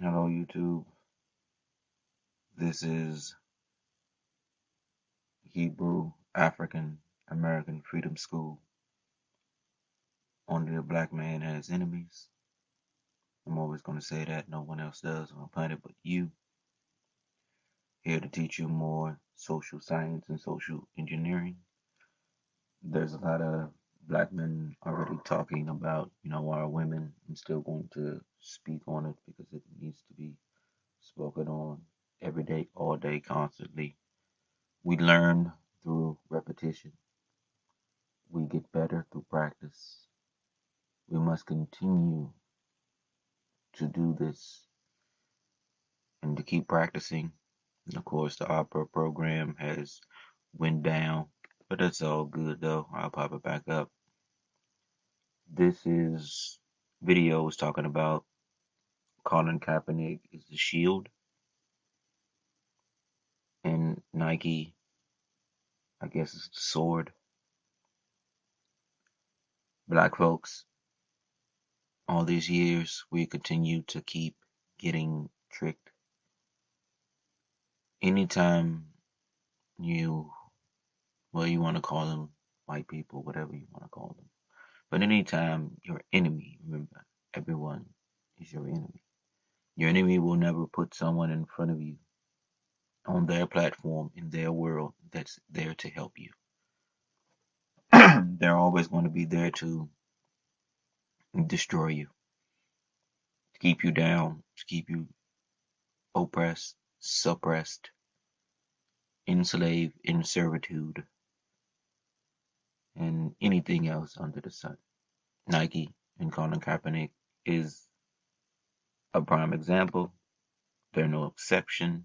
Hello, YouTube. This is Hebrew African American Freedom School. Only a black man has enemies. I'm always going to say that. No one else does on the planet but you. Here to teach you more social science and social engineering. There's a lot of black men already talking about, our women. I'm still going to speak on it because it needs to be spoken on every day, all day, constantly. We learn through repetition. We get better through practice. We must continue to do this and to keep practicing. And of course, the opera program has went down, but that's all good though. I'll pop it back up. This is videos talking about Colin Kaepernick is the shield and Nike, I guess, is the sword. Black folks, all these years, we continue to keep getting tricked. Anytime you you want to call them white people, whatever you want to call them. But anytime your enemy, remember, everyone is your enemy. Your enemy will never put someone in front of you on their platform in their world that's there to help you. They're always going to be there to destroy you, to keep you down, to keep you oppressed, suppressed, enslaved, in servitude, and anything else under the sun. Nike and Colin Kaepernick is a prime example. They're no exception.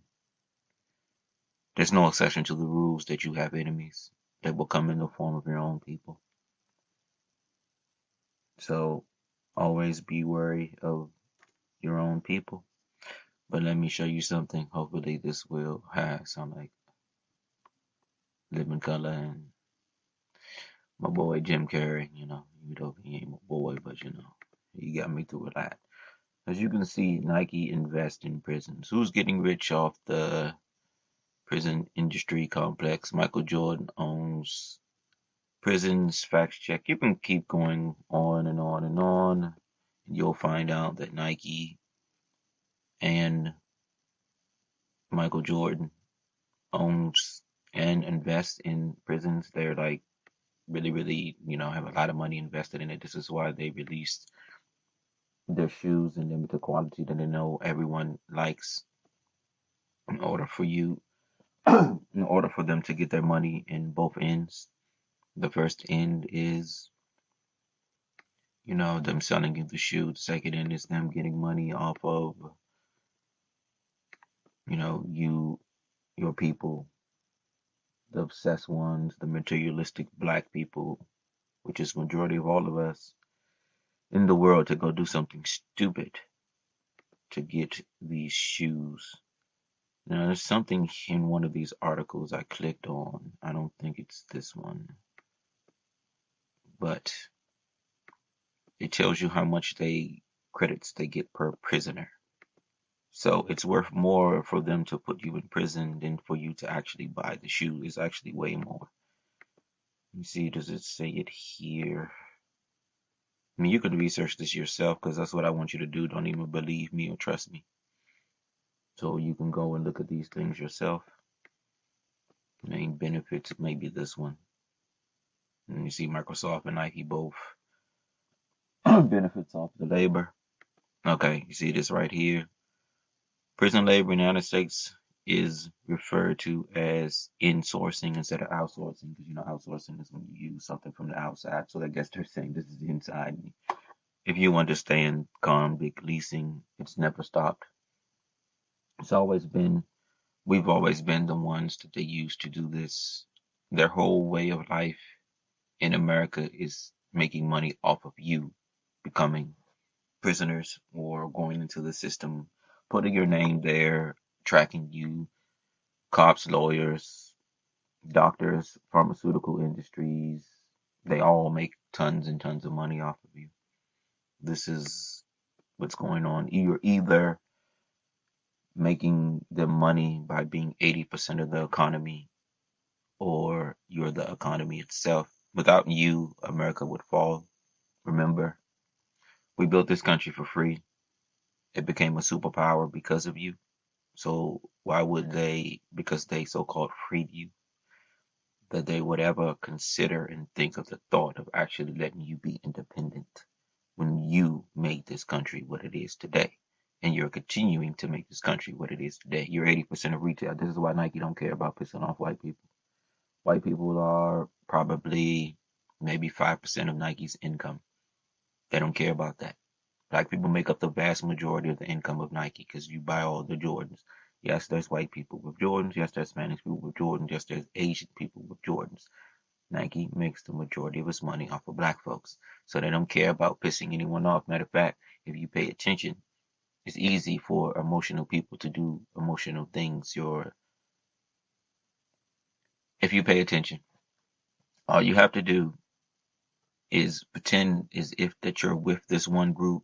There's no exception to the rules that you have enemies that will come in the form of your own people. So always be wary of your own people. But let me show you something. Hopefully this will sound like Living Color and my boy Jim Carrey, even though he ain't my boy, but he got me through a lot. As you can see, Nike invests in prisons. Who's getting rich off the prison industry complex? Michael Jordan owns prisons. Facts check. You can keep going on and on and on, and you'll find out that Nike and Michael Jordan owns and invests in prisons. They're like really, really, have a lot of money invested in it. This is why they released their shoes in limited quality that they know everyone likes in order for you, in order for them to get their money in both ends. The first end is, them selling you the shoe. The second end is them getting money off of, your people, the obsessed ones, the materialistic black people, which is majority of all of us in the world, to go do something stupid to get these shoes. Now, there's something in one of these articles I clicked on. I don't think it's this one, but it tells you how much credits they get per prisoner. So it's worth more for them to put you in prison than for you to actually buy the shoe. It's actually way more. Let me see, does it say it here? I mean, you could research this yourself because that's what I want you to do. Don't even believe me or trust me. So you can go and look at these things yourself. Main benefits, maybe this one. And you see Microsoft and Nike both benefits off the labor. Okay, you see this right here. Prison labor in the United States is referred to as insourcing instead of outsourcing, because outsourcing is when you use something from the outside. So I guess they're saying this is inside me. If you understand convict leasing, it's never stopped. It's always been, we've always been the ones that they use to do this. Their whole way of life in America is making money off of you becoming prisoners or going into the system, putting your name there, tracking you, cops, lawyers, doctors, pharmaceutical industries. They all make tons and tons of money off of you. This is what's going on. You're either making them money by being 80% of the economy, or you're the economy itself. Without you, America would fall. Remember, we built this country for free. It became a superpower because of you. So why would they, because they so-called freed you, that they would ever consider and think of the thought of actually letting you be independent when you made this country what it is today? And you're continuing to make this country what it is today. You're 80% of retail. This is why Nike don't care about pissing off white people. White people are probably maybe 5% of Nike's income. They don't care about that. Black people make up the vast majority of the income of Nike because you buy all the Jordans. Yes, there's white people with Jordans. Yes, there's Spanish people with Jordans. Yes, there's Asian people with Jordans. Nike makes the majority of its money off of black folks. So they don't care about pissing anyone off. Matter of fact, if you pay attention, it's easy for emotional people to do emotional things. If you pay attention, all you have to do is pretend as if that you're with this one group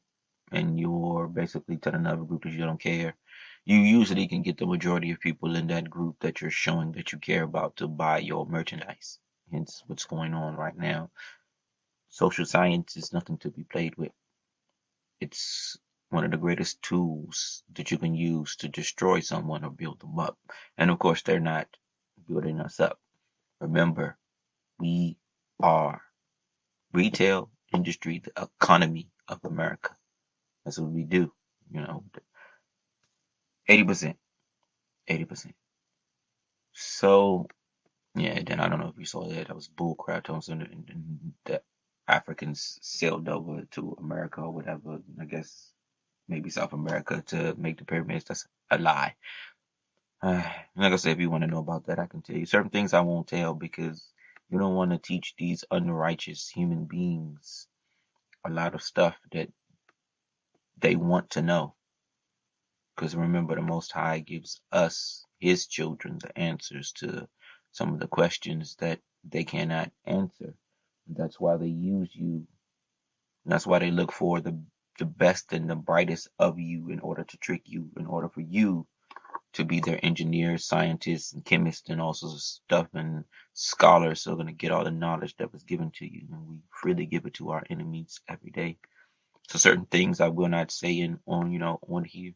and you're basically telling another group that you don't care. You usually can get the majority of people in that group that you're showing that you care about to buy your merchandise. Hence what's going on right now. Social science is nothing to be played with. It's one of the greatest tools that you can use to destroy someone or build them up. And of course, they're not building us up. Remember, we are retail industry, the economy of America. That's what we do. 80%, 80%. So, yeah, then I don't know if you saw that. That was bull crap. And the Africans sailed over to America or whatever. I guess maybe South America to make the pyramids. That's a lie. Like I said, if you want to know about that, I can tell you. Certain things I won't tell because you don't want to teach these unrighteous human beings a lot of stuff that they want to know. Because remember, the Most High gives us, His children, the answers to some of the questions that they cannot answer. That's why they use you. That's why they look for the best and the brightest of you in order to trick you, in order for you to be their engineers, scientists, and chemists, and all sorts of stuff, and scholars. So going to get all the knowledge that was given to you, and we freely give it to our enemies every day. So certain things I will not say on here.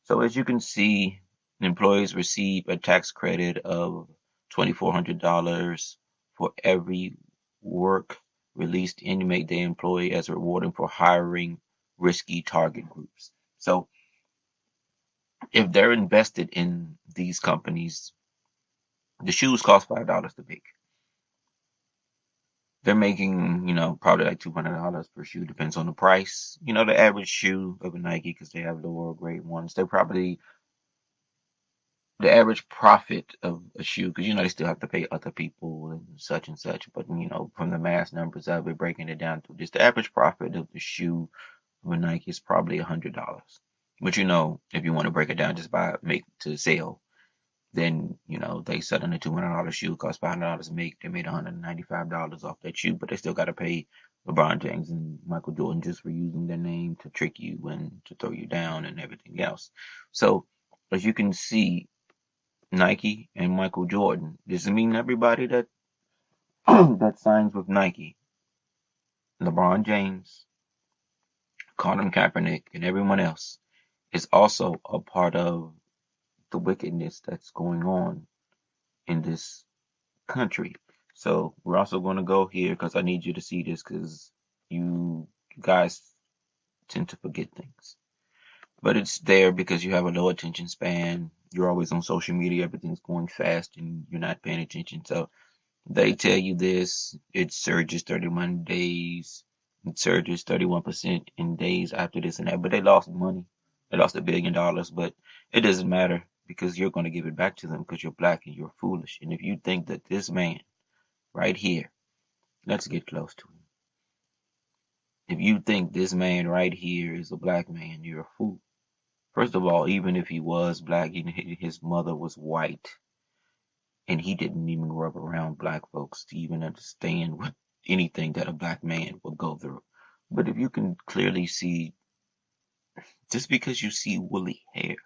So as you can see, employees receive a tax credit of $2,400 for every work released inmate they employ as a rewarding for hiring risky target groups. So if they're invested in these companies, the shoes cost $5 to make. They're making, probably like $200 per shoe, depends on the price. The average shoe of a Nike, because they have lower grade ones, they're probably the average profit of a shoe, because they still have to pay other people and such, but from the mass numbers of it, breaking it down to just the average profit of the shoe of a Nike is probably $100. But if you want to break it down just by make to sale, then they selling a $200 shoe, cost $500 to make. They made $195 off that shoe, but they still got to pay LeBron James and Michael Jordan just for using their name to trick you and to throw you down and everything else. So as you can see, Nike and Michael Jordan doesn't mean everybody that that signs with Nike, LeBron James, Colin Kaepernick, and everyone else is also a part of the wickedness that's going on in this country. So we're also going to go here because I need you to see this because you guys tend to forget things. But it's there because you have a low attention span. You're always on social media. Everything's going fast and you're not paying attention. So they tell you this, it surges 31 days, it surges 31% in days after this and that, but they lost money. They lost $1 billion, but it doesn't matter because you're going to give it back to them because you're black and you're foolish. And if you think that this man right here, let's get close to him. If you think this man right here is a black man, you're a fool. First of all, even if he was black, his mother was white. And he didn't even grow up around black folks to even understand what anything that a black man would go through. But if you can clearly see, just because you see woolly hair